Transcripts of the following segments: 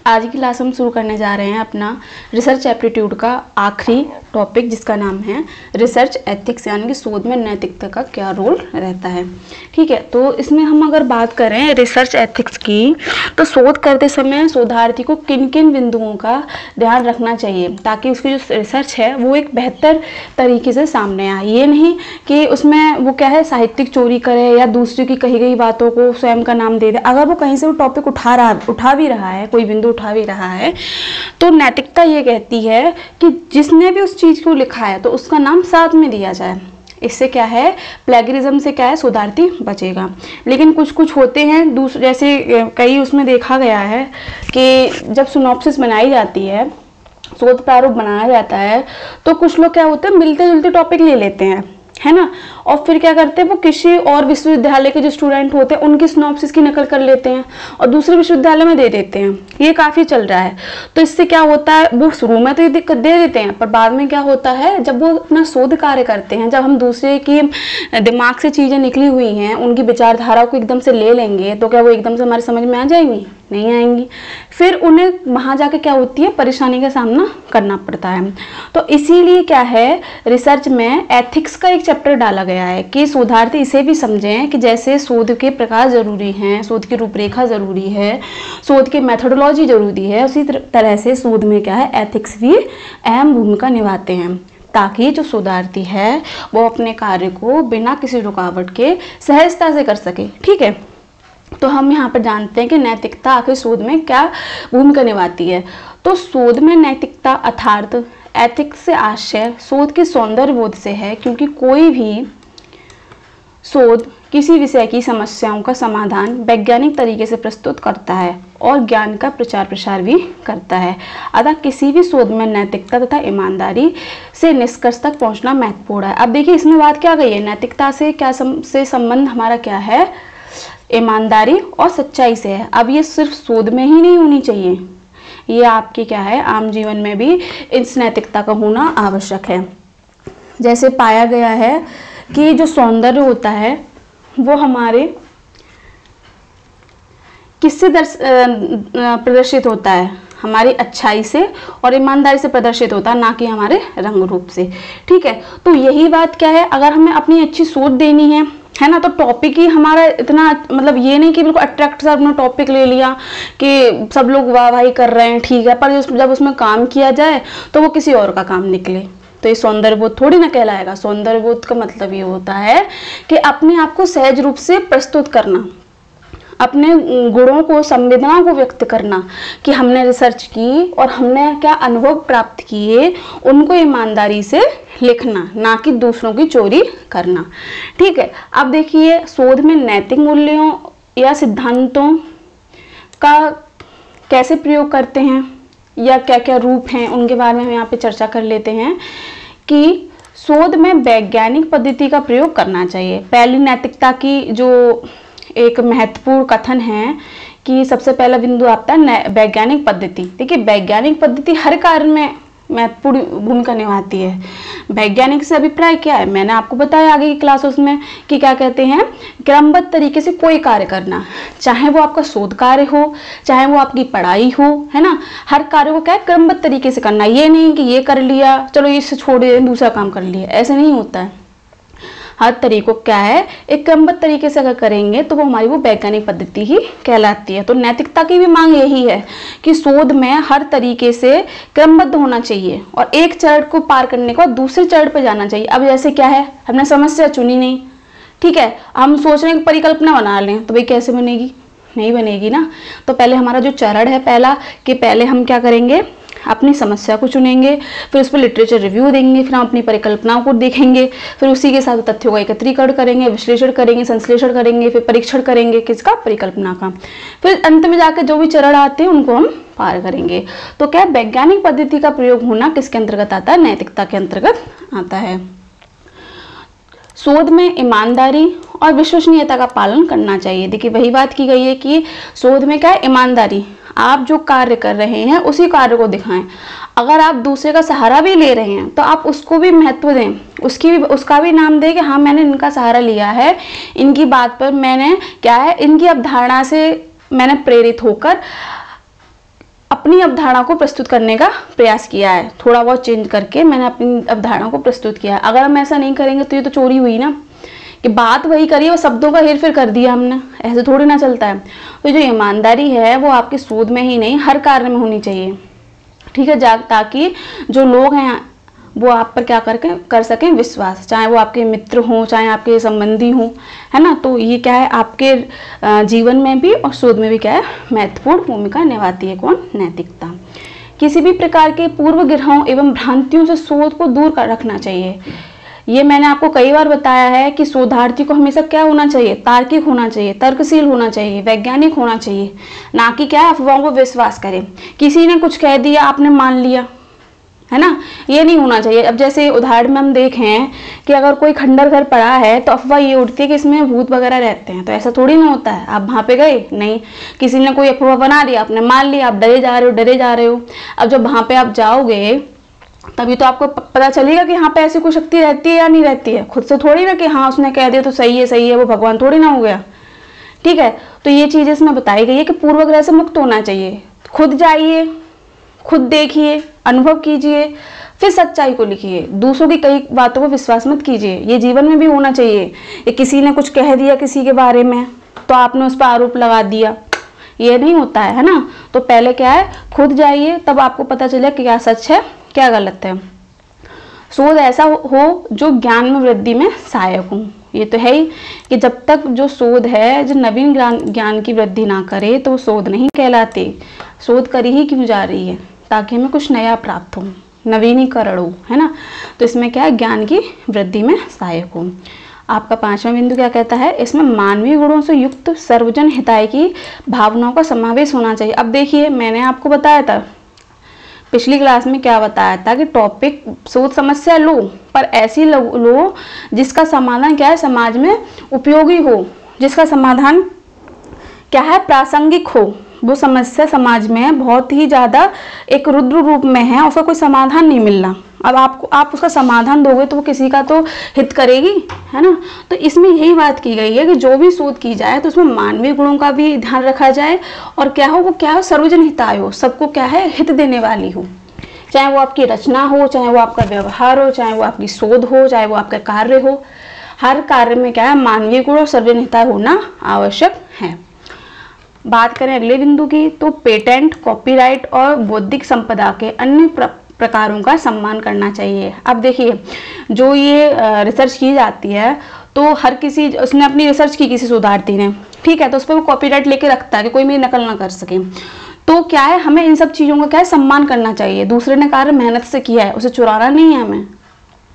आज की क्लास हम शुरू करने जा रहे हैं अपना रिसर्च एप्टीट्यूड का आखिरी टॉपिक, जिसका नाम है रिसर्च एथिक्स, यानी कि शोध में नैतिकता का क्या रोल रहता है। ठीक है, तो इसमें हम अगर बात करें रिसर्च एथिक्स की, तो शोध करते समय शोधार्थी को किन किन बिंदुओं का ध्यान रखना चाहिए ताकि उसकी जो रिसर्च है वो एक बेहतर तरीके से सामने आए। ये नहीं कि उसमें वो क्या है साहित्यिक चोरी करे या दूसरे की कही गई बातों को स्वयं का नाम दे दे। अगर वो कहीं से वो टॉपिक उठा भी रहा है, कोई बिंदु उठा भी रहा है, तो नैतिकता ये कहती है कि जिसने भी उस चीज़ को लिखा है तो उसका नाम साथ में दिया जाए। इससे क्या है, प्लेगरिज्म से क्या है, शोधार्थी बचेगा। लेकिन कुछ कुछ होते हैं दूसरे, जैसे कई उसमें देखा गया है कि जब सिनॉप्सिस बनाई जाती है, शोध प्रारूप बनाया जाता है, तो कुछ लोग क्या होते हैं मिलते जुलते टॉपिक ले लेते हैं, है ना, और फिर क्या करते हैं वो किसी और विश्वविद्यालय के जो स्टूडेंट होते हैं उनकी सिनॉप्सिस की नकल कर लेते हैं और दूसरे विश्वविद्यालय में दे देते हैं। ये काफ़ी चल रहा है। तो इससे क्या होता है, वो शुरू में तो ये दिक्कत दे देते हैं, पर बाद में क्या होता है, जब वो अपना शोध कार्य करते हैं, जब हम दूसरे की दिमाग से चीज़ें निकली हुई हैं उनकी विचारधारा को एकदम से ले लेंगे, तो क्या वो एकदम से हमारे समझ में आ जाएंगी? नहीं आएंगी। फिर उन्हें वहाँ जाके क्या होती है, परेशानी का सामना करना पड़ता है। तो इसीलिए क्या है, रिसर्च में एथिक्स का एक चैप्टर डाला गया है कि शोधार्थी इसे भी समझें कि जैसे शोध के प्रकार जरूरी हैं, शोध की रूपरेखा जरूरी है, शोध की मेथोडोलॉजी जरूरी है, उसी तरह से शोध में क्या है एथिक्स भी अहम भूमिका निभाते हैं, ताकि जो शोधार्थी है वो अपने कार्य को बिना किसी रुकावट के सहजता से कर सके। ठीक है, तो हम यहाँ पर जानते हैं कि नैतिकता आखिर शोध में क्या भूमिका निभाती है। तो शोध में नैतिकता अर्थात एथिक्स से आशय शोध के सौंदर्य बोध से है, क्योंकि कोई भी शोध किसी विषय की समस्याओं का समाधान वैज्ञानिक तरीके से प्रस्तुत करता है और ज्ञान का प्रचार प्रसार भी करता है। अतः किसी भी शोध में नैतिकता तथा ईमानदारी से निष्कर्ष तक पहुँचना महत्वपूर्ण है। अब देखिए इसमें बात क्या गई है, नैतिकता से क्या से संबंध हमारा क्या है, ईमानदारी और सच्चाई से है। अब ये सिर्फ शोध में ही नहीं होनी चाहिए, ये आपके क्या है आम जीवन में भी इस नैतिकता का होना आवश्यक है। जैसे पाया गया है कि जो सौंदर्य होता है वो हमारे किससे प्रदर्शित होता है, हमारी अच्छाई से और ईमानदारी से प्रदर्शित होता है, ना कि हमारे रंग रूप से। ठीक है, तो यही बात क्या है, अगर हमें अपनी अच्छी सोच देनी है ना, तो टॉपिक ही हमारा इतना मतलब ये नहीं कि बिल्कुल अट्रैक्ट सा अपना टॉपिक ले लिया कि सब लोग वाह वाही कर रहे हैं, ठीक है, पर जब उसमें काम किया जाए तो वो किसी और का काम निकले, तो ये सौंदर्यबोध थोड़ी ना कहलाएगा। सौंदर्यबोध का मतलब ये होता है कि अपने आप को सहज रूप से प्रस्तुत करना, अपने गुणों को, संवेदना को व्यक्त करना कि हमने रिसर्च की और हमने क्या अनुभव प्राप्त किए, उनको ईमानदारी से लिखना, ना कि दूसरों की चोरी करना। ठीक है, अब देखिए शोध में नैतिक मूल्यों या सिद्धांतों का कैसे प्रयोग करते हैं या क्या क्या रूप हैं, उनके बारे में हम यहाँ पे चर्चा कर लेते हैं कि शोध में वैज्ञानिक पद्धति का प्रयोग करना चाहिए। पहली नैतिकता की जो एक महत्वपूर्ण कथन है कि सबसे पहला बिंदु आता है वैज्ञानिक पद्धति। देखिए वैज्ञानिक पद्धति हर कार्य में महत्वपूर्ण भूमिका निभाती है। वैज्ञानिक से अभिप्राय क्या है, मैंने आपको बताया आगे की क्लासेस में कि क्या कहते हैं, क्रमबद्ध तरीके से कोई कार्य करना, चाहे वो आपका शोध कार्य हो, चाहे वो आपकी पढ़ाई हो, है ना, हर कार्य को क्या है क्रमबद्ध तरीके से करना। ये नहीं कि ये कर लिया चलो इससे छोड़ दिया दूसरा काम कर लिया, ऐसे नहीं होता है। हर तरीकों क्या है एक क्रमबद्ध तरीके से अगर करेंगे तो वो हमारी वो वैज्ञानिक पद्धति ही कहलाती है। तो नैतिकता की भी मांग यही है कि शोध में हर तरीके से क्रमबद्ध होना चाहिए और एक चरण को पार करने के बाद दूसरे चरण पर जाना चाहिए। अब जैसे क्या है, हमने समस्या चुनी नहीं, ठीक है, हम सोच रहे हैं कि परिकल्पना बना लें, तो भाई कैसे बनेगी, नहीं बनेगी ना। तो पहले हमारा जो चरण है पहला, कि पहले हम क्या करेंगे, अपनी समस्या को चुनेंगे, फिर उस पर लिटरेचर रिव्यू देंगे, फिर हम अपनी परिकल्पनाओं को देखेंगे, फिर उसी के साथ तथ्यों का एकत्रीकरण करेंगे, विश्लेषण करेंगे, संश्लेषण करेंगे, फिर परीक्षण करेंगे किसका, परिकल्पना का। फिर अंत में जाकर जो भी चरण आते हैं उनको हम पार करेंगे। तो क्या वैज्ञानिक पद्धति का प्रयोग होना किसके अंतर्गत आता है, नैतिकता के अंतर्गत आता है। शोध में ईमानदारी और विश्वसनीयता का पालन करना चाहिए। देखिए वही बात की गई है कि शोध में क्या है, ईमानदारी, आप जो कार्य कर रहे हैं उसी कार्य को दिखाएं। अगर आप दूसरे का सहारा भी ले रहे हैं तो आप उसको भी महत्व दें, उसका भी नाम दें कि हाँ मैंने इनका सहारा लिया है, इनकी बात पर मैंने क्या है, इनकी अवधारणा से मैंने प्रेरित होकर अपनी अवधारणा को प्रस्तुत करने का प्रयास किया है, थोड़ा बहुत चेंज करके मैंने अपनी अवधारणा को प्रस्तुत किया है। अगर हम ऐसा नहीं करेंगे तो ये तो चोरी हुई ना, कि बात वही करी और शब्दों का हेरफेर कर दिया हमने, ऐसे थोड़ी ना चलता है। तो जो ईमानदारी है वो आपके शोध में ही नहीं हर कार्य में होनी चाहिए, ठीक है, ताकि जो लोग हैं वो आप पर क्या कर सकें, विश्वास, चाहे वो आपके मित्र हों, चाहे आपके संबंधी हों, है ना। तो ये क्या है, आपके जीवन में भी और शोध में भी क्या है, महत्वपूर्ण भूमिका निभाती है। कौन? नैतिकता। किसी भी प्रकार के पूर्व ग्रहों एवं भ्रांतियों से शोध को दूर कर रखना चाहिए। ये मैंने आपको कई बार बताया है कि शोधार्थी को हमेशा क्या होना चाहिए, तार्किक होना चाहिए, तर्कशील होना चाहिए, वैज्ञानिक होना चाहिए, ना कि क्या है अफवाहों को विश्वास करें। किसी ने कुछ कह दिया आपने मान लिया, है ना, ये नहीं होना चाहिए। अब जैसे उदाहरण में हम देखें कि अगर कोई खंडर घर पड़ा है तो अफवाह ये उठती है कि इसमें भूत वगैरह रहते हैं, तो ऐसा थोड़ी ना होता है। आप वहाँ पे गए नहीं, किसी ने कोई अफवाह बना दी, आपने मान लिया, आप डरे जा रहे हो। अब जब वहाँ पे आप जाओगे तभी तो आपको पता चलेगा कि यहाँ पे ऐसी कोई शक्ति रहती है या नहीं रहती है। खुद से थोड़ी ना कि हाँ उसने कह दिया तो सही है, वो भगवान थोड़ी ना हो गया, ठीक है। तो ये चीज़ इसमें बताई गई है कि पूर्वाग्रह से मुक्त होना चाहिए। खुद जाइए, खुद देखिए, अनुभव कीजिए, फिर सच्चाई को लिखिए। दूसरों की कई बातों को विश्वास मत कीजिए। ये जीवन में भी होना चाहिए। ये किसी ने कुछ कह दिया किसी के बारे में तो आपने उस पर आरोप लगा दिया, ये नहीं होता है ना। तो पहले क्या है, खुद जाइए, तब आपको पता चले कि क्या सच है क्या गलत है। शोध ऐसा हो जो ज्ञान में वृद्धि में सहायक हो। ये तो है ही कि जब तक जो शोध है जो नवीन ज्ञान की वृद्धि ना करे तो वो शोध नहीं कहलाते। शोध करी ही क्यों जा रही है, ताकि हमें कुछ नया प्राप्त हो, नवीनीकरण हो, है ना। तो इसमें क्या है, ज्ञान की वृद्धि में सहायक हो। आपका 5वां बिंदु क्या कहता है, इसमें मानवीय गुणों से युक्त सर्वजन हिताय की भावनाओं का समावेश होना चाहिए। अब देखिए मैंने आपको बताया था पिछली क्लास में, क्या बताया था कि टॉपिक शोध समस्या लो, पर ऐसी लो जिसका समाधान क्या है, समाज में उपयोगी हो, जिसका समाधान क्या है, प्रासंगिक हो। वो समस्या समाज में बहुत ही ज़्यादा एक रुद्र रूप में है, उसका कोई समाधान नहीं मिल रहा। अब आप उसका समाधान दोगे तो वो किसी का तो हित करेगी, है ना। तो इसमें यही बात की गई है कि जो भी शोध की जाए तो उसमें मानवीय गुणों का भी ध्यान रखा जाए, और क्या हो, वो क्या हो, सर्वजन हिताय हो, सबको क्या है, हित देने वाली हो। चाहे वो आपकी रचना हो, चाहे वो आपका व्यवहार हो, चाहे वो आपकी शोध हो, चाहे वो आपका कार्य हो, हर कार्य में क्या है, मानवीय गुण और सर्वजन हिताय होना आवश्यक है। बात करें अगले बिंदु की, तो पेटेंट, कॉपीराइट और बौद्धिक संपदा के अन्य प्रकारों का सम्मान करना चाहिए। अब देखिए जो ये रिसर्च की जाती है तो हर किसी, उसने अपनी रिसर्च की किसी शोधार्थी ने, ठीक है, तो उस पर वो कॉपीराइट लेके रखता है कि कोई मेरी नकल ना कर सके। तो क्या है, हमें इन सब चीज़ों का क्या है, सम्मान करना चाहिए। दूसरे ने कार्य मेहनत से किया है, उसे चुराना नहीं है हमें,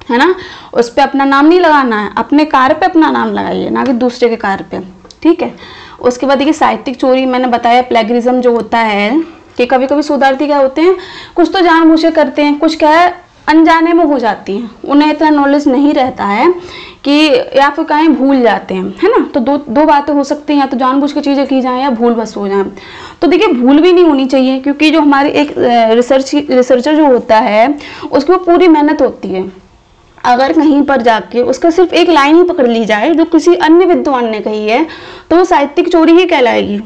है ना। उस पर अपना नाम नहीं लगाना है, अपने कार्य पे अपना नाम लगाइए, ना कि दूसरे के कार्य पे, ठीक है। उसके बाद देखिए साहित्यिक चोरी, मैंने बताया प्लेगरिज्म जो होता है कि कभी कभी शोधार्थी क्या होते हैं, कुछ तो जानबूझ के करते हैं, कुछ क्या है अनजाने में हो जाती हैं, उन्हें इतना नॉलेज नहीं रहता है कि, या फिर कहीं भूल जाते हैं, है ना। तो दो बातें हो सकती हैं, या तो जानबूझ के चीज़ें की जाएं या भूल बस हो जाए। तो देखिए भूल भी नहीं होनी चाहिए, क्योंकि जो हमारी एक रिसर्चर जो होता है उसकी वो पूरी मेहनत होती है। अगर कहीं पर जाके उसका सिर्फ एक लाइन ही पकड़ ली जाए जो किसी अन्य विद्वान ने कही है तो वो साहित्यिक चोरी ही कहलाएगी।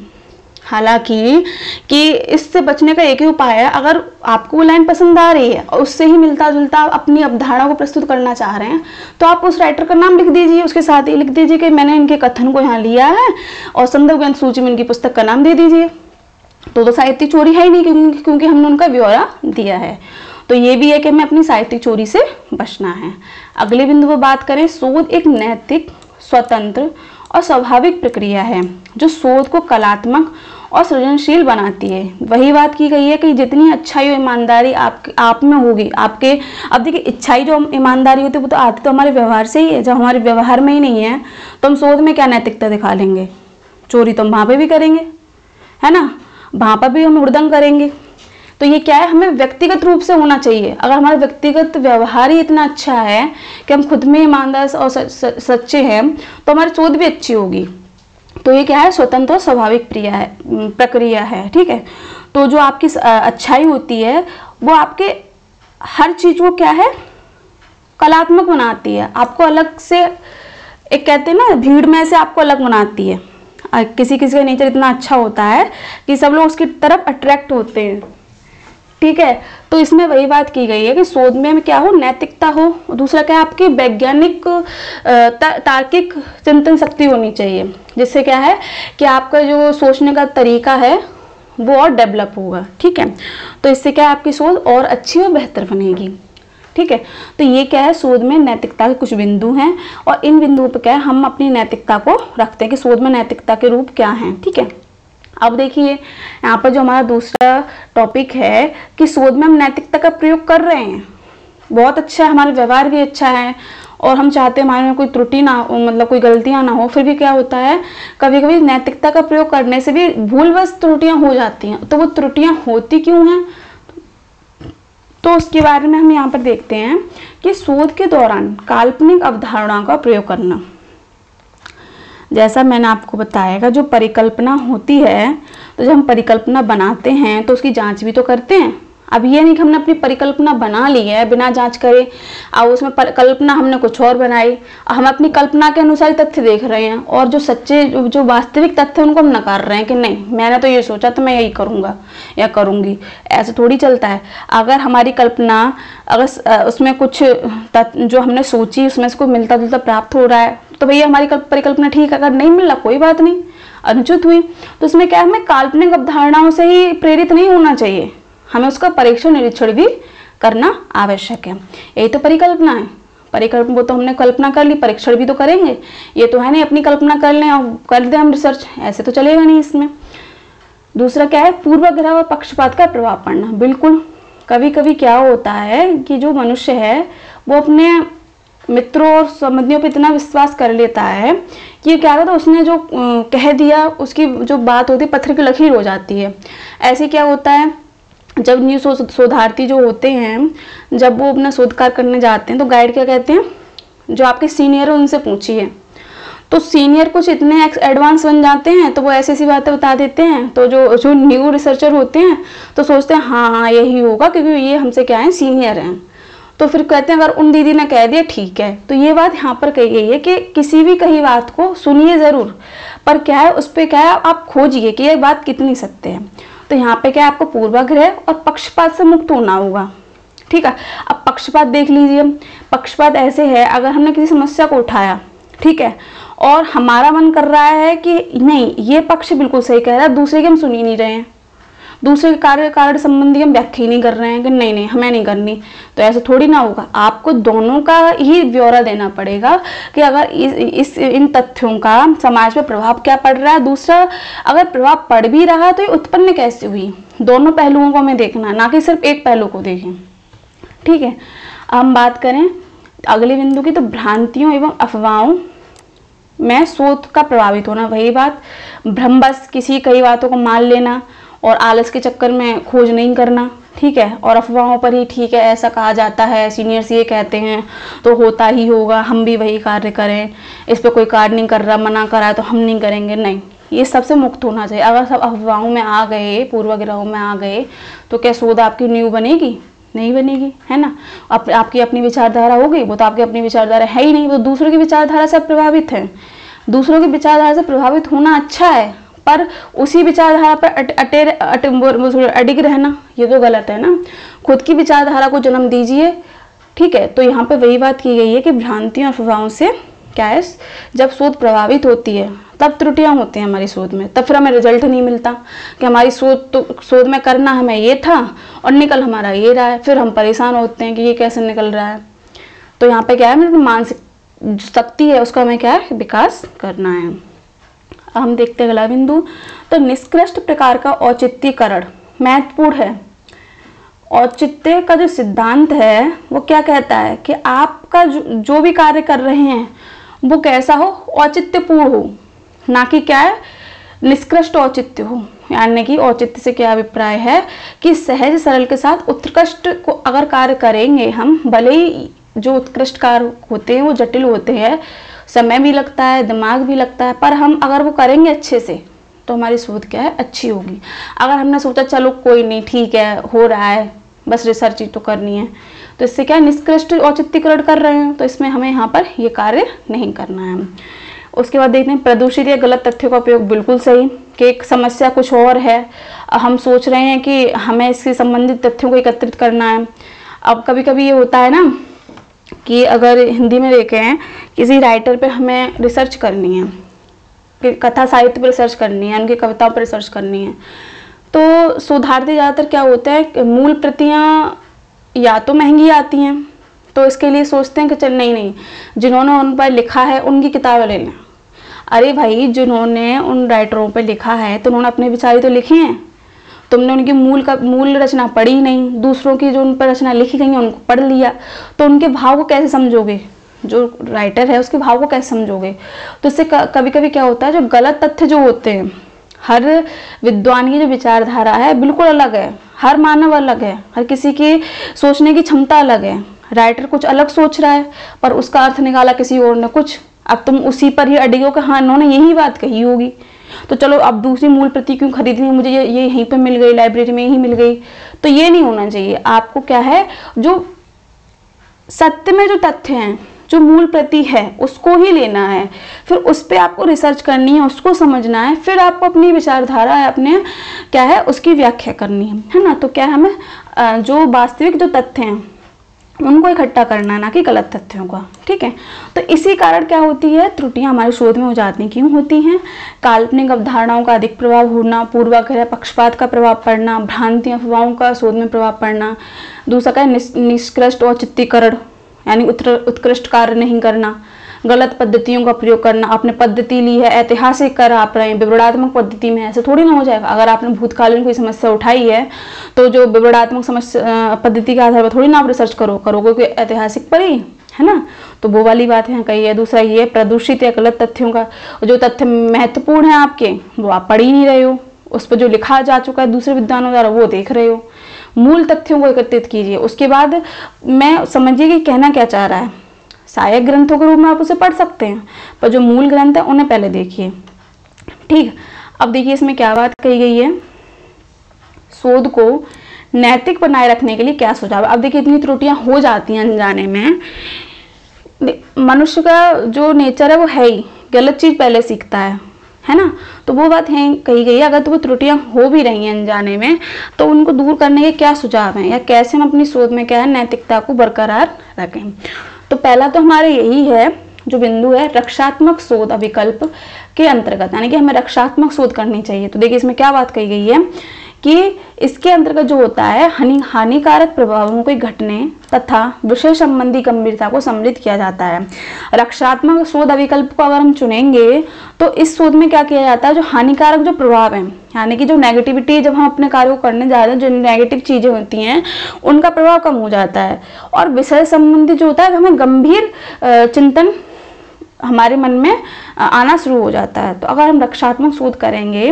हालांकि कि इससे बचने का एक ही उपाय है, अगर आपको वो लाइन पसंद आ रही है और उससे ही मिलता जुलता आप अपनी अवधारणा को प्रस्तुत करना चाह रहे हैं, तो आप उस राइटर का नाम लिख दीजिए, उसके साथ ही लिख दीजिए कि मैंने इनके कथन को यहाँ लिया है, और संदर्भ ग्रंथ सूची में इनकी पुस्तक का नाम दे दीजिए। तो साहित्यिक चोरी है ही नहीं, क्योंकि हमने उनका ब्यौरा दिया है। तो ये भी है कि हमें अपनी साहित्यिक चोरी से बचना है। अगले बिंदु पर बात करें, शोध एक नैतिक, स्वतंत्र और स्वाभाविक प्रक्रिया है जो शोध को कलात्मक और सृजनशील बनाती है। वही बात की गई है कि जितनी अच्छाई और ईमानदारी आप में होगी, आपके, अब देखिए इच्छाई जो ईमानदारी होती है वो तो आती तो हमारे व्यवहार से ही है। जब हमारे व्यवहार में ही नहीं है तो हम शोध में क्या नैतिकता दिखा लेंगे। चोरी तो हम वहाँ पे भी करेंगे, है ना, वहाँ पर भी हम हुड़दंग करेंगे। तो ये क्या है, हमें व्यक्तिगत रूप से होना चाहिए। अगर हमारा व्यक्तिगत व्यवहार ही इतना अच्छा है कि हम खुद में ईमानदार और सच्चे हैं तो हमारी शोध भी अच्छी होगी। तो ये क्या है, स्वतंत्र और स्वाभाविक प्रक्रिया है, ठीक है। तो जो आपकी अच्छाई होती है वो आपके हर चीज को क्या है, कलात्मक बनाती है, आपको अलग से, एक कहते हैं ना भीड़ में से आपको अलग बनाती है। किसी किसी का नेचर इतना अच्छा होता है कि सब लोग उसकी तरफ अट्रैक्ट होते हैं, ठीक है। तो इसमें वही बात की गई है कि शोध में क्या हो, नैतिकता हो, दूसरा क्या है आपकी वैज्ञानिक तार्किक चिंतन शक्ति होनी चाहिए, जिससे क्या है कि आपका जो सोचने का तरीका है वो और डेवलप होगा, ठीक है। तो इससे क्या है आपकी शोध और अच्छी और बेहतर बनेगी, ठीक है। तो ये क्या है, शोध में नैतिकता के कुछ बिंदु हैं और इन बिंदुओं पर क्या है हम अपनी नैतिकता को रखते हैं कि शोध में नैतिकता के रूप क्या हैं, ठीक है। अब देखिए यहाँ पर जो हमारा दूसरा टॉपिक है कि शोध में हम नैतिकता का प्रयोग कर रहे हैं, बहुत अच्छा है, हमारा व्यवहार भी अच्छा है और हम चाहते हैं हमारे में कोई त्रुटि ना हो, मतलब कोई गलतियां ना हो, फिर भी क्या होता है कभी कभी नैतिकता का प्रयोग करने से भी भूलवश त्रुटियां हो जाती हैं। तो वो त्रुटियां होती क्यों हैं, तो उसके बारे में हम यहाँ पर देखते हैं कि शोध के दौरान काल्पनिक अवधारणाओं का प्रयोग करना। जैसा मैंने आपको बताया जो परिकल्पना होती है, तो जब हम परिकल्पना बनाते हैं तो उसकी जांच भी तो करते हैं। अब ये नहीं कि हमने अपनी परिकल्पना बना ली है बिना जांच करे, अब उसमें कल्पना हमने कुछ और बनाई, हम अपनी कल्पना के अनुसार तथ्य देख रहे हैं और जो सच्चे जो वास्तविक तथ्य उनको हम नकार रहे हैं कि नहीं मैंने तो ये सोचा तो मैं यही करूँगा या करूँगी, ऐसे थोड़ी चलता है। अगर हमारी कल्पना अगर उसमें कुछ जो हमने सोची उसमें से कोई मिलता जुलता प्राप्त हो रहा है तो भैया हमारी परिकल्पना ठीक है, अगर नहीं मिल रहा कोई बात नहीं, अनुचित हुई। तो इसमें क्या है हमें काल्पनिक अवधारणाओं से ही प्रेरित नहीं होना चाहिए, हमें उसका परीक्षण निरीक्षण भी करना आवश्यक है। यही तो परिकल्पना है, परिकल्पना वो तो हमने कल्पना कर ली, परीक्षण भी तो करेंगे। ये तो है नहीं अपनी कल्पना कर लें और कर दें हम रिसर्च, ऐसे तो चलेगा नहीं इसमें। दूसरा क्या है पूर्वाग्रह और पक्षपात का प्रभाव पड़ना। बिल्कुल कभी कभी क्या होता है कि जो मनुष्य है वो अपने मित्रों और संबंधियों पर इतना विश्वास कर लेता है कि क्या होता है उसने जो कह दिया उसकी जो बात होती है पत्थर की लकीर हो जाती है। ऐसे क्या होता है जब न्यू शोधार्थी जो होते हैं जब वो अपना शोध कार्य करने जाते हैं तो गाइड क्या कहते हैं, जो आपके सीनियर है उनसे पूछिए। तो सीनियर कुछ इतने एडवांस बन जाते हैं तो वो ऐसी ऐसी बातें बता देते हैं, तो जो न्यू रिसर्चर होते हैं तो सोचते हैं हाँ यही होगा क्योंकि ये हमसे क्या है सीनियर हैं। तो फिर कहते हैं अगर उन दीदी ने कह दिया ठीक है। तो ये बात यहाँ पर कही गई है कि किसी भी कही बात को सुनिए ज़रूर, पर क्या है उस पर क्या है आप खोजिए कि ये बात कितनी सत्य है। तो यहाँ पे क्या आपको पूर्वाग्रह और पक्षपात से मुक्त होना होगा, ठीक है। अब पक्षपात देख लीजिए, पक्षपात ऐसे है अगर हमने किसी समस्या को उठाया, ठीक है, और हमारा मन कर रहा है कि नहीं ये पक्ष बिल्कुल सही कह रहा है, दूसरे की हम सुन ही नहीं रहे हैं, दूसरे के कारण संबंधी हम व्याख्या ही नहीं कर रहे हैं कि नहीं नहीं हमें नहीं करनी, तो ऐसे थोड़ी ना होगा। आपको दोनों का ही ब्यौरा देना पड़ेगा कि अगर इन तथ्यों का समाज पे प्रभाव क्या पड़ रहा है, दूसरा अगर प्रभाव पड़ भी रहा तो ये उत्पन्न कैसे हुई, दोनों पहलुओं को हमें देखना, ना कि सिर्फ एक पहलू को देखें, ठीक है। हम बात करें अगले बिंदु की, तो भ्रांतियों एवं अफवाहों में शोध का प्रभावित होना। वही बात, भ्रमवश किसी कई बातों को मान लेना और आलस के चक्कर में खोज नहीं करना, ठीक है, और अफवाहों पर ही ठीक है ऐसा कहा जाता है, सीनियर्स ये कहते हैं तो होता ही होगा, हम भी वही कार्य करें, इस पर कोई कार्य नहीं कर रहा, मना करा तो हम नहीं करेंगे, नहीं, ये सबसे मुक्त होना चाहिए। अगर सब अफवाहों में आ गए, पूर्वाग्रहों में आ गए तो क्या शोध आपकी न्यू बनेगी, नहीं बनेगी, है ना। आपकी अपनी विचारधारा होगी, वो तो आपकी अपनी विचारधारा है ही नहीं, वो दूसरों की विचारधारा से प्रभावित है। दूसरों की विचारधारा से प्रभावित होना अच्छा है, पर उसी विचारधारा पर अडिग रहना ये तो गलत है ना। खुद की विचारधारा को जन्म दीजिए, ठीक है। तो यहाँ पे वही बात की गई है कि भ्रांतियों और अफवाहों से क्या है, जब शोध प्रभावित होती है तब त्रुटियां होती हैं हमारी शोध में, तब फिर हमें रिजल्ट नहीं मिलता कि हमारी शोध में करना हमें ये था और निकल हमारा ये रहा है, फिर हम परेशान होते हैं कि ये कैसे निकल रहा है। तो यहाँ पे क्या है, मेरी मानसिक शक्ति है उसका हमें क्या है विकास करना है। हम देखते हैं अगला बिंदु, तो निष्कृष्ट प्रकार का औचित्यकरण महत्वपूर्ण है। औचित्य का जो सिद्धांत है वो क्या कहता है कि आपका जो भी कार्य कर रहे हैं वो कैसा हो, औचित्यपूर्ण हो, ना कि क्या है निष्कृष्ट औचित्य हो। यानी कि औचित्य से क्या अभिप्राय है कि सहज सरल के साथ उत्कृष्ट को अगर कार्य करेंगे हम, भले ही जो उत्कृष्ट कार्य होते हैं वो जटिल होते हैं, समय भी लगता है, दिमाग भी लगता है, पर हम अगर वो करेंगे अच्छे से तो हमारी शोध क्या है अच्छी होगी। अगर हमने सोचा चलो कोई नहीं ठीक है हो रहा है बस रिसर्च ही तो करनी है, तो इससे क्या निष्कृष्ट औचित्यकरण कर रहे हैं, तो इसमें हमें यहाँ पर ये कार्य नहीं करना है। उसके बाद देखते हैं प्रदूषित या गलत तथ्यों का उपयोग, बिल्कुल सही कि एक समस्या कुछ और है, हम सोच रहे हैं कि हमें इससे संबंधित तथ्यों को एकत्रित करना है। अब कभी कभी ये होता है ना कि अगर हिंदी में देखें हैं किसी राइटर पे हमें रिसर्च करनी है, कि कथा साहित्य पर रिसर्च करनी है, उनकी कविताओं पर रिसर्च करनी है, तो शोधार्थी ज़्यादातर क्या होता है, मूल प्रतियाँ या तो महंगी आती हैं, तो इसके लिए सोचते हैं कि चल नहीं जिन्होंने उन पर लिखा है उनकी किताबें ले लें। अरे भाई, जिन्होंने उन राइटरों पर लिखा है तो उन्होंने अपने विचार तो लिखे हैं, तुमने उनकी मूल रचना पढ़ी नहीं, दूसरों की जो उन पर रचना लिखी गई है उनको पढ़ लिया, तो उनके भाव को कैसे समझोगे, जो राइटर है उसके भाव को कैसे समझोगे। तो इससे कभी कभी क्या होता है, जो गलत तथ्य जो होते हैं, हर विद्वान की जो विचारधारा है बिल्कुल अलग है, हर मानव अलग है, हर किसी की सोचने की क्षमता अलग है। राइटर कुछ अलग सोच रहा है पर उसका अर्थ निकाला किसी और ने कुछ, अब तुम उसी पर ही अड़े हो कि हाँ इन्होंने यही बात कही होगी, तो चलो अब दूसरी मूल प्रति क्यों खरीदनी, मुझे ये यहीं पे मिल गई, लाइब्रेरी में यही मिल गई। तो ये नहीं होना चाहिए। आपको क्या है, जो सत्य में जो तथ्य हैं, जो मूल प्रति है उसको ही लेना है, फिर उस पर आपको रिसर्च करनी है, उसको समझना है, फिर आपको अपनी विचारधारा है, अपने क्या है उसकी व्याख्या करनी है ना। तो क्या हमें जो वास्तविक जो तथ्य हैं उनको इकट्ठा करना है, ना कि गलत तथ्यों का, ठीक है। तो इसी कारण क्या होती है, त्रुटियां हमारे शोध में हो जाती हैं। क्यों होती हैं, काल्पनिक अवधारणाओं का अधिक प्रभाव होना, पूर्वाग्रह पक्षपात का प्रभाव पड़ना, भ्रांति अफवाहों का शोध में प्रभाव पड़ना, दूसरा क्या निष्कृष्ट औचित्यकरण यानी उत्कृष्ट कार्य नहीं करना, गलत पद्धतियों का प्रयोग करना, आपने पद्धति ली है ऐतिहासिक कर आप रहे हैं विवरणात्मक पद्धति में, ऐसे थोड़ी ना हो जाएगा। अगर आपने भूतकालीन कोई समस्या उठाई है तो जो विवरणात्मक समस्या पद्धति के आधार पर थोड़ी ना आप रिसर्च करोगे कि ऐतिहासिक पर ही, है ना। तो वो वाली बात है कही है। दूसरा ये प्रदूषित या गलत तथ्यों का, जो तथ्य महत्वपूर्ण है आपके वो आप पढ़ ही नहीं रहे हो, उस पर जो लिखा जा चुका है दूसरे विद्वानों द्वारा वो देख रहे हो। मूल तथ्यों को एकत्रित कीजिए। उसके बाद मैं समझिए कि कहना क्या चाह रहा है। सहायक ग्रंथों के रूप में आप उसे पढ़ सकते हैं, पर जो मूल ग्रंथ है उन्हें पहले देखिए, ठीक। अब देखिए इसमें क्या बात कही गई है, शोध को नैतिक बनाए रखने के लिए क्या सुझाव। अब देखिए इतनी त्रुटियां हो जाती हैं अनजाने में, मनुष्य का जो नेचर है वो है ही गलत चीज पहले सीखता है ना। तो वो बात है कही गई है। अगर तो वो त्रुटियां हो भी रही हैं अनजाने में तो उनको दूर करने के क्या सुझाव हैं, या कैसे हम अपनी शोध में क्या है नैतिकता को बरकरार रखें। तो पहला तो हमारे यही है जो बिंदु है, रक्षात्मक शोध अभिकल्प के अंतर्गत, यानी कि हमें रक्षात्मक शोध करनी चाहिए। तो देखिए इसमें क्या बात कही गई है कि इसके अंतर्गत जो होता है हानिकारक प्रभावों के घटने तथा विषय संबंधी गंभीरता को सम्मिलित किया जाता है। रक्षात्मक शोध अभिकल्प को अगर हम चुनेंगे तो इस शोध में क्या किया जाता है, जो हानिकारक जो प्रभाव है, यानी कि जो नेगेटिविटी, जब हम अपने कार्य को करने जा रहे हैं जो नेगेटिव चीजें होती हैं उनका प्रभाव कम हो जाता है। और विषय संबंधी जो होता है हमें गंभीर चिंतन हमारे मन में आना शुरू हो जाता है। तो अगर हम रक्षात्मक शोध करेंगे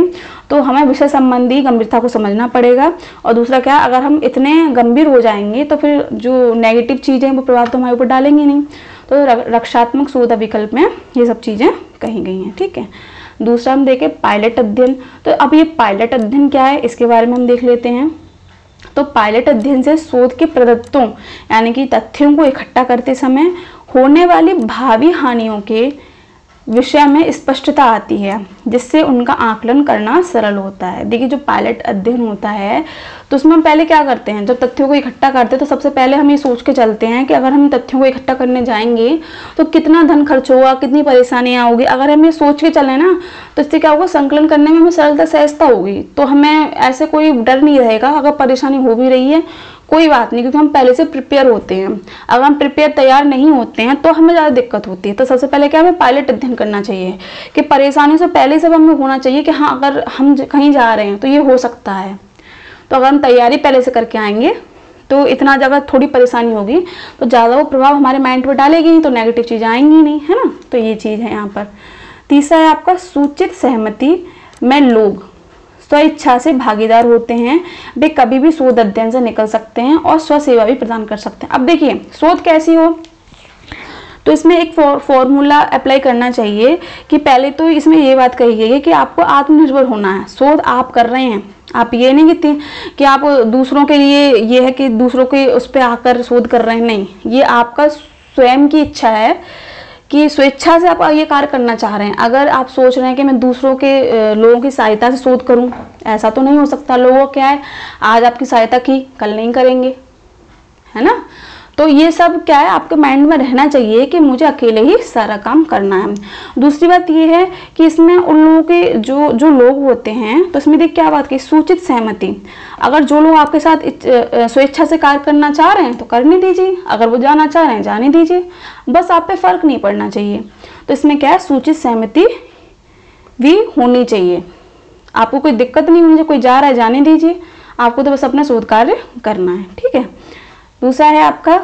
तो हमें विषय संबंधी गंभीरता को समझना पड़ेगा। और दूसरा क्या, अगर हम इतने गंभीर हो जाएंगे तो फिर जो नेगेटिव चीज़ें वो प्रभाव तो हमारे ऊपर डालेंगे नहीं। तो रक्षात्मक शोध अभिकल्प में ये सब चीज़ें कही गई हैं, ठीक है। दूसरा हम देखें पायलट अध्ययन। तो अब ये पायलट अध्ययन क्या है इसके बारे में हम देख लेते हैं। तो पायलट अध्ययन से शोध के प्रदत्तों यानी कि तथ्यों को इकट्ठा करते समय होने वाली भावी हानियों के विषय में स्पष्टता आती है, जिससे उनका आकलन करना सरल होता है। देखिए जो पायलट अध्ययन होता है तो उसमें हम पहले क्या करते हैं, जब तथ्यों को इकट्ठा करते हैं तो सबसे पहले हम ये सोच के चलते हैं कि अगर हम तथ्यों को इकट्ठा करने जाएंगे तो कितना धन खर्च होगा, कितनी परेशानियां होगी। अगर हम ये सोच के चलें ना तो इससे क्या होगा, संकलन करने में हमें सरलता सहजता होगी, तो हमें ऐसे कोई डर नहीं रहेगा। अगर परेशानी हो भी रही है कोई बात नहीं, क्योंकि हम पहले से प्रिपेयर होते हैं। अगर हम तैयार नहीं होते हैं तो हमें ज़्यादा दिक्कत होती है। तो सबसे पहले क्या हमें पायलट अध्ययन करना चाहिए कि परेशानी से पहले सब हमें होना चाहिए कि हाँ अगर हम कहीं जा रहे हैं तो ये हो सकता है। तो अगर हम तैयारी पहले से करके आएंगे तो इतना ज़्यादा थोड़ी परेशानी होगी तो ज़्यादा वो प्रभाव हमारे माइंड पर डालेगी नहीं, तो नेगेटिव चीज़ें आएंगी नहीं, है ना। तो ये चीज़ है यहाँ पर। तीसरा है आपका सूचित सहमति में लोग स्वेच्छा से भागीदार होते हैं, वे कभी भी शोध अध्ययन से निकल सकते हैं और स्वसेवा भी प्रदान कर सकते हैं। अब देखिए शोध कैसी हो, तो इसमें एक फॉर्मूला अप्लाई करना चाहिए कि पहले तो इसमें ये बात कही गई है कि आपको आत्मनिर्भर होना है। शोध आप कर रहे हैं, आप ये नहीं कि आप दूसरों के लिए ये है कि दूसरों के उस पर आकर शोध कर रहे हैं, नहीं, ये आपका स्वयं की इच्छा है कि स्वेच्छा से आप ये कार्य करना चाह रहे हैं। अगर आप सोच रहे हैं कि मैं दूसरों के लोगों की सहायता से शोध करूं, ऐसा तो नहीं हो सकता। लोगों क्या है, आज आपकी सहायता की कल नहीं करेंगे, है ना। तो ये सब क्या है, आपके माइंड में रहना चाहिए कि मुझे अकेले ही सारा काम करना है। दूसरी बात ये है कि इसमें उन लोगों के जो लोग होते हैं, तो इसमें देख क्या बात की, सूचित सहमति। अगर जो लोग आपके साथ स्वेच्छा से कार्य करना चाह रहे हैं तो करने दीजिए, अगर वो जाना चाह रहे हैं जाने दीजिए, बस आप पे फर्क नहीं पड़ना चाहिए। तो इसमें क्या है, सूचित सहमति भी होनी चाहिए। आपको कोई दिक्कत नहीं होनी चाहिए, कोई जा रहा है जाने दीजिए, आपको तो बस अपना शोध कार्य करना है, ठीक है। दूसरा है आपका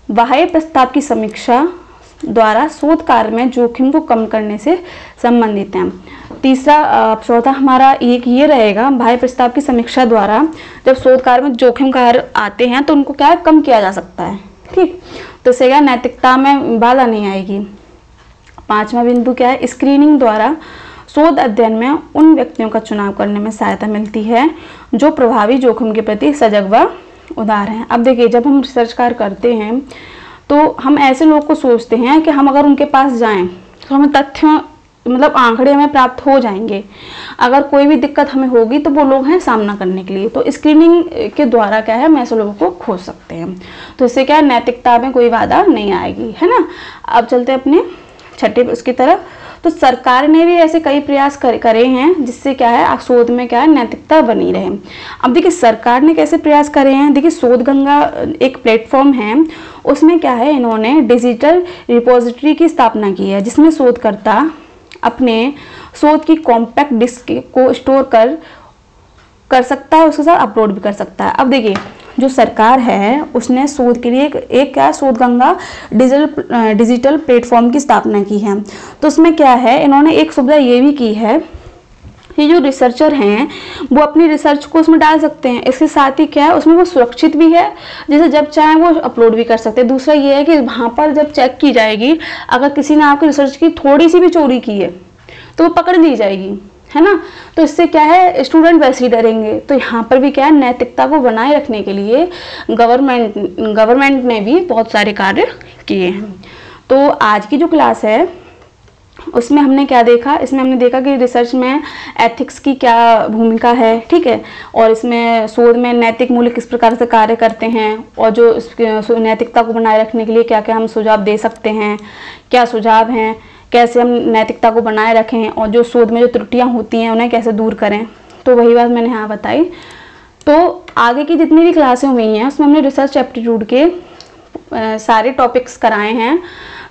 बाह्य प्रस्ताव की समीक्षा द्वारा शोध कार्य में जोखिम को कम करने से संबंधित है। तीसरा चौथा हमारा एक ये रहेगा, बाह्य प्रस्ताव की समीक्षा द्वारा जब शोध कार्य में जोखिम कार्य आते हैं तो उनको क्या है, कम किया जा सकता है, ठीक। तो इससे क्या, नैतिकता में बाधा नहीं आएगी। पांचवा बिंदु क्या है, स्क्रीनिंग द्वारा शोध अध्ययन में उन व्यक्तियों का चुनाव करने में सहायता मिलती है जो प्रभावी जोखिम के प्रति सजग व उदार हैं। अब देखिए, जब हम रिसर्च कार्य करते हैं तो हम ऐसे लोग को सोचते हैं कि हम अगर उनके पास जाएं तो हमें तथ्य मतलब आंकड़े हमें प्राप्त हो जाएंगे। अगर कोई भी दिक्कत हमें होगी तो वो लोग हैं सामना करने के लिए। तो स्क्रीनिंग के द्वारा क्या है, हम ऐसे लोगों को खोज सकते हैं। तो इससे क्या है, नैतिकता में कोई बाधा नहीं आएगी, है ना। अब चलते अपने छठे उसकी तरफ। तो सरकार ने भी ऐसे कई प्रयास करे हैं जिससे क्या है, शोध में क्या है, नैतिकता बनी रहे। अब देखिए सरकार ने कैसे प्रयास करे हैं। देखिए शोध गंगा एक प्लेटफॉर्म है, उसमें क्या है, इन्होंने डिजिटल रिपोजिटरी की स्थापना की है जिसमें शोधकर्ता अपने शोध की कॉम्पैक्ट डिस्क को स्टोर कर सकता है, उसके साथ अपलोड भी कर सकता है। अब देखिए जो सरकार है उसने शोध के लिए एक क्या, शोध गंगा डिजिटल प्लेटफॉर्म की स्थापना की है। तो उसमें क्या है, इन्होंने एक सुविधा ये भी की है कि जो रिसर्चर हैं वो अपनी रिसर्च को उसमें डाल सकते हैं। इसके साथ ही क्या है, उसमें वो सुरक्षित भी है, जैसे जब चाहे वो अपलोड भी कर सकते हैं। दूसरा ये है कि वहाँ पर जब चेक की जाएगी, अगर किसी ने आपकी रिसर्च की थोड़ी सी भी चोरी की है तो वो पकड़ ली जाएगी, है ना। तो इससे क्या है, स्टूडेंट वैसे ही डरेंगे। तो यहाँ पर भी क्या है, नैतिकता को बनाए रखने के लिए गवर्नमेंट ने भी बहुत सारे कार्य किए हैं। तो आज की जो क्लास है उसमें हमने क्या देखा, इसमें हमने देखा कि रिसर्च में एथिक्स की क्या भूमिका है, ठीक है, और इसमें शोध में नैतिक मूल्य किस प्रकार से कार्य करते हैं, और जो नैतिकता को बनाए रखने के लिए क्या क्या हम सुझाव दे सकते हैं, क्या सुझाव हैं, कैसे हम नैतिकता को बनाए रखें, और जो शोध में जो त्रुटियां होती हैं उन्हें कैसे दूर करें। तो वही बात मैंने यहाँ बताई। तो आगे की जितनी भी क्लासें हुई हैं उसमें हमने रिसर्च एप्टीट्यूड के सारे टॉपिक्स कराए हैं।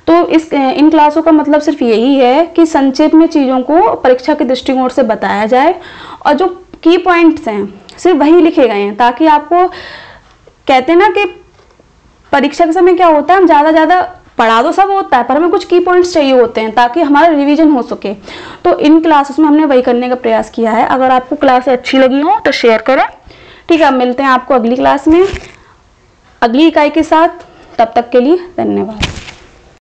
तो इन क्लासों का मतलब सिर्फ यही है कि संक्षेप में चीज़ों को परीक्षा के दृष्टिकोण से बताया जाए, और जो की पॉइंट्स हैं सिर्फ वही लिखे गए हैं, ताकि आपको, कहते हैं ना कि परीक्षा के समय क्या होता है, हम ज़्यादा पढ़ा तो सब होता है पर हमें कुछ की पॉइंट्स चाहिए होते हैं ताकि हमारा रिवीजन हो सके। तो इन क्लासेस में हमने वही करने का प्रयास किया है। अगर आपको क्लास अच्छी लगी हो तो शेयर करें, ठीक है। मिलते हैं आपको अगली क्लास में अगली इकाई के साथ, तब तक के लिए धन्यवाद।